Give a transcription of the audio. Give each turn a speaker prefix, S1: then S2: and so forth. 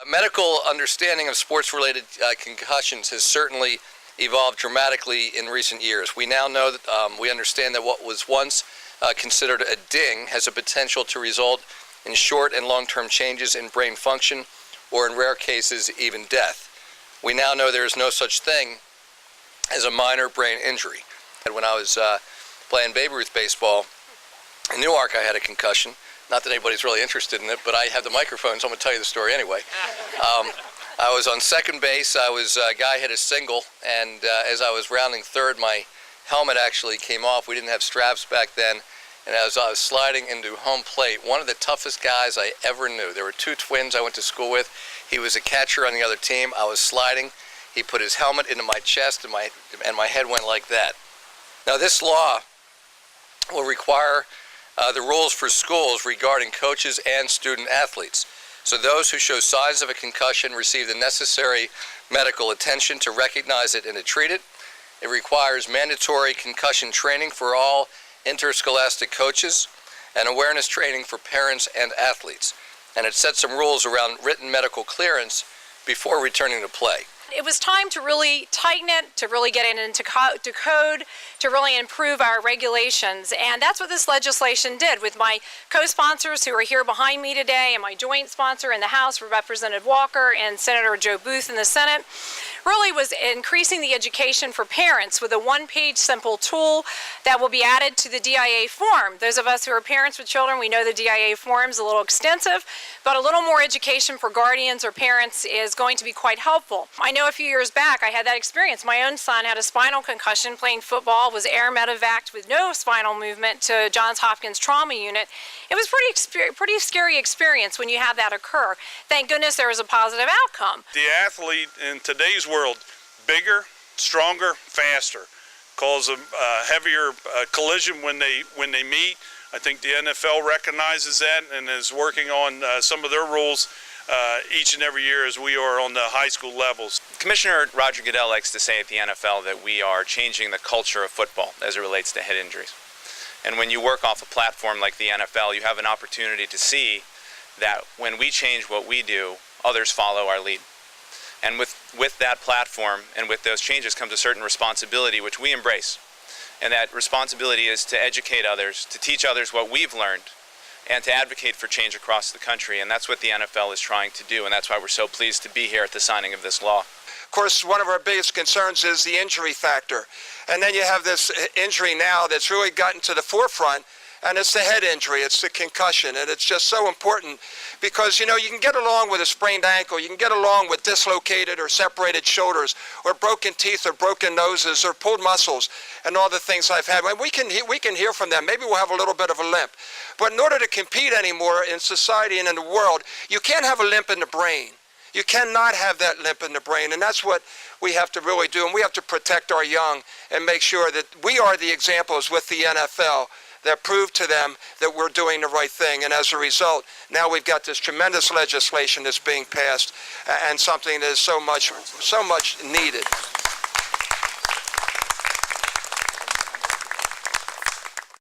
S1: A medical understanding of sports-related concussions has certainly evolved dramatically in recent years. We now know that we understand that what was once considered a ding has a potential to result in short and long-term changes in brain function, or in rare cases, even death. We now know there is no such thing as a minor brain injury. And when I was playing Babe Ruth baseball in Newark, I had a concussion. Not that anybody's really interested in it, but I have the microphone, so I'm going to tell you the story anyway. I was on second base. A guy hit a single, and as I was rounding third, my helmet actually came off. We didn't have straps back then. And as I was sliding into home plate, one of the toughest guys I ever knew. There were two twins I went to school with. He was a catcher on the other team. I was sliding. He put his helmet into my chest, and my head went like that. Now, this law will require the rules for schools regarding coaches and student athletes. So those who show signs of a concussion receive the necessary medical attention to recognize it and to treat it. It requires mandatory concussion training for all interscholastic coaches and awareness training for parents and athletes. And it sets some rules around written medical clearance before returning to play.
S2: It was time to really tighten it, to really get it into code, to really improve our regulations. And that's what this legislation did with my co-sponsors who are here behind me today, and my joint sponsor in the House, Representative Walker, and Senator Joe Booth in the Senate. Really was increasing the education for parents with a one-page simple tool that will be added to the DIA form. Those of us who are parents with children, we know the DIA form is a little extensive, but a little more education for guardians or parents is going to be quite helpful. I know a few years back I had that experience. My own son had a spinal concussion playing football, was air medevaced with no spinal movement to Johns Hopkins trauma unit. It was pretty scary experience when you have that occur. Thank goodness there was a positive outcome.
S3: The athlete in today's world, bigger, stronger, faster, cause a heavier collision when they meet. I think the NFL recognizes that and is working on some of their rules each and every year as we are on the high school levels.
S4: Commissioner Roger Goodell likes to say at the NFL that we are changing the culture of football as it relates to head injuries. And when you work off a platform like the NFL, you have an opportunity to see that when we change what we do, others follow our lead. And with that platform and with those changes comes a certain responsibility, which we embrace. And that responsibility is to educate others, to teach others what we've learned, and to advocate for change across the country. And that's what the NFL is trying to do, and that's why we're so pleased to be here at the signing of this law.
S5: Of course, one of our biggest concerns is the injury factor. And then you have this injury now that's really gotten to the forefront, and it's the head injury, it's the concussion, and it's just so important because, you know, you can get along with a sprained ankle, you can get along with dislocated or separated shoulders, or broken teeth, or broken noses, or pulled muscles, and all the things I've had. And we can hear from them. Maybe we'll have a little bit of a limp. But in order to compete anymore in society and in the world, you can't have a limp in the brain. You cannot have that limp in the brain, and that's what we have to really do, and we have to protect our young and make sure that we are the examples with the NFL that prove to them that we're doing the right thing. And as a result, now we've got this tremendous legislation that's being passed and something that is so much needed.